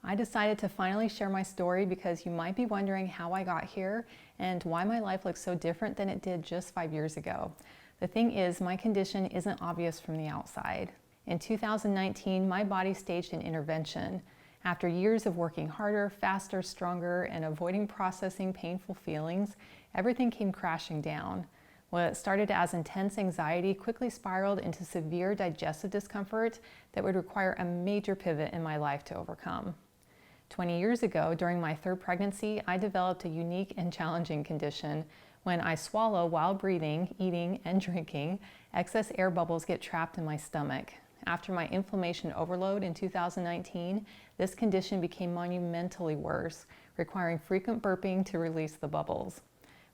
I decided to finally share my story because you might be wondering how I got here and why my life looks so different than it did just 5 years ago. The thing is, my condition isn't obvious from the outside. In 2019, my body staged an intervention. After years of working harder, faster, stronger, and avoiding processing painful feelings, everything came crashing down. What started as intense anxiety quickly spiraled into severe digestive discomfort that would require a major pivot in my life to overcome. 20 years ago, during my third pregnancy, I developed a unique and challenging condition. When I swallow while breathing, eating, and drinking, excess air bubbles get trapped in my stomach. After my inflammation overload in 2019, this condition became monumentally worse, requiring frequent burping to release the bubbles.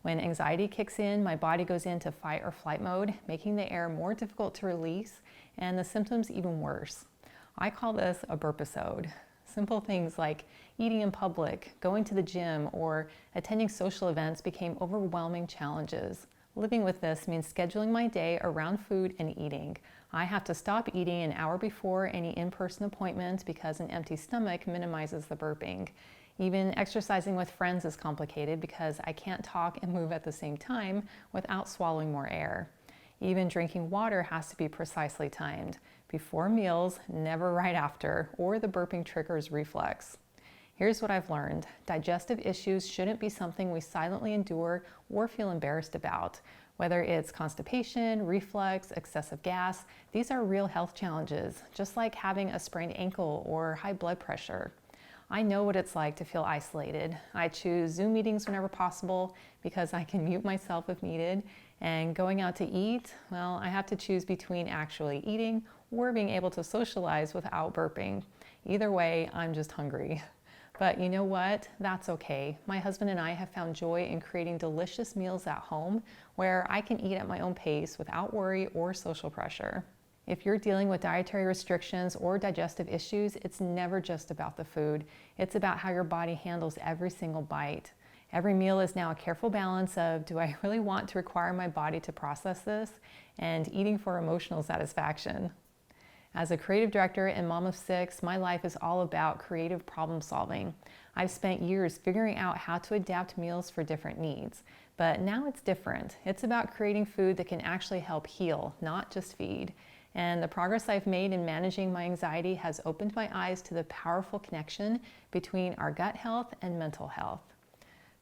When anxiety kicks in, my body goes into fight or flight mode, making the air more difficult to release and the symptoms even worse. I call this a burpisode. Simple things like eating in public, going to the gym, or attending social events became overwhelming challenges. Living with this means scheduling my day around food and eating. I have to stop eating an hour before any in-person appointment because an empty stomach minimizes the burping. Even exercising with friends is complicated because I can't talk and move at the same time without swallowing more air. Even drinking water has to be precisely timed. Before meals, never right after, or the burping triggers reflex. Here's what I've learned. Digestive issues shouldn't be something we silently endure or feel embarrassed about. Whether it's constipation, reflux, excessive gas, these are real health challenges, just like having a sprained ankle or high blood pressure. I know what it's like to feel isolated. I choose Zoom meetings whenever possible because I can mute myself if needed. And going out to eat, well, I have to choose between actually eating or being able to socialize without burping. Either way, I'm just hungry. But you know what? That's okay. My husband and I have found joy in creating delicious meals at home where I can eat at my own pace without worry or social pressure. If you're dealing with dietary restrictions or digestive issues, it's never just about the food. It's about how your body handles every single bite. Every meal is now a careful balance of, do I really want to require my body to process this? And eating for emotional satisfaction. As a creative director and mom of 6, my life is all about creative problem solving. I've spent years figuring out how to adapt meals for different needs. But now it's different. It's about creating food that can actually help heal, not just feed. And the progress I've made in managing my anxiety has opened my eyes to the powerful connection between our gut health and mental health.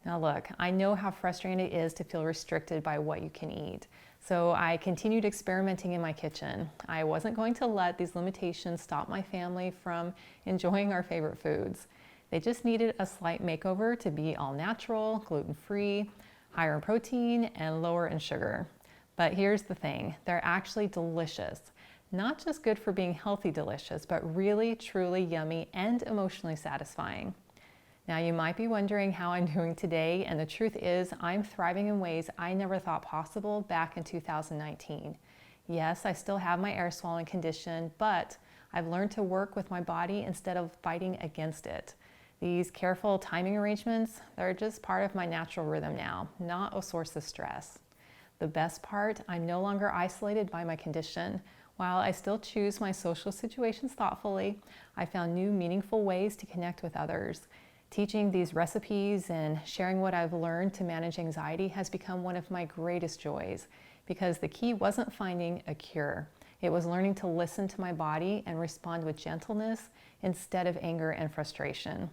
Now look, I know how frustrating it is to feel restricted by what you can eat. So I continued experimenting in my kitchen. I wasn't going to let these limitations stop my family from enjoying our favorite foods. They just needed a slight makeover to be all natural, gluten-free, higher in protein, and lower in sugar. But here's the thing, they're actually delicious. Not just good for being healthy delicious, but really, truly yummy and emotionally satisfying. Now you might be wondering how I'm doing today, and the truth is I'm thriving in ways I never thought possible back in 2019. Yes, I still have my air swallowing condition, but I've learned to work with my body instead of fighting against it. These careful timing arrangements, they're just part of my natural rhythm now, not a source of stress. The best part, I'm no longer isolated by my condition. While I still choose my social situations thoughtfully, I found new meaningful ways to connect with others. Teaching these recipes and sharing what I've learned to manage anxiety has become one of my greatest joys because the key wasn't finding a cure. It was learning to listen to my body and respond with gentleness instead of anger and frustration.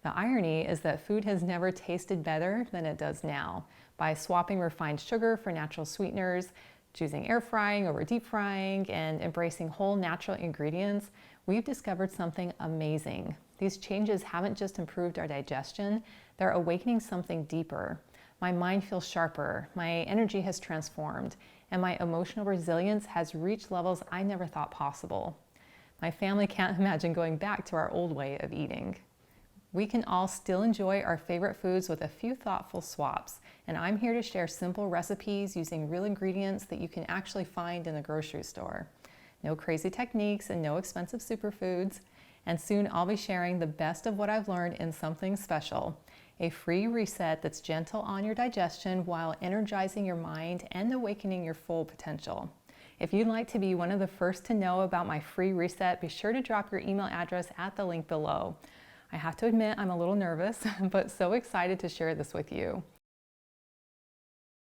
The irony is that food has never tasted better than it does now. By swapping refined sugar for natural sweeteners, choosing air frying over deep frying, and embracing whole natural ingredients, we've discovered something amazing. These changes haven't just improved our digestion, they're awakening something deeper. My mind feels sharper, my energy has transformed, and my emotional resilience has reached levels I never thought possible. My family can't imagine going back to our old way of eating. We can all still enjoy our favorite foods with a few thoughtful swaps, and I'm here to share simple recipes using real ingredients that you can actually find in the grocery store. No crazy techniques and no expensive superfoods. And soon I'll be sharing the best of what I've learned in something special, a free reset that's gentle on your digestion while energizing your mind and awakening your full potential. If you'd like to be one of the first to know about my free reset, be sure to drop your email address at the link below. I have to admit I'm a little nervous, but so excited to share this with you.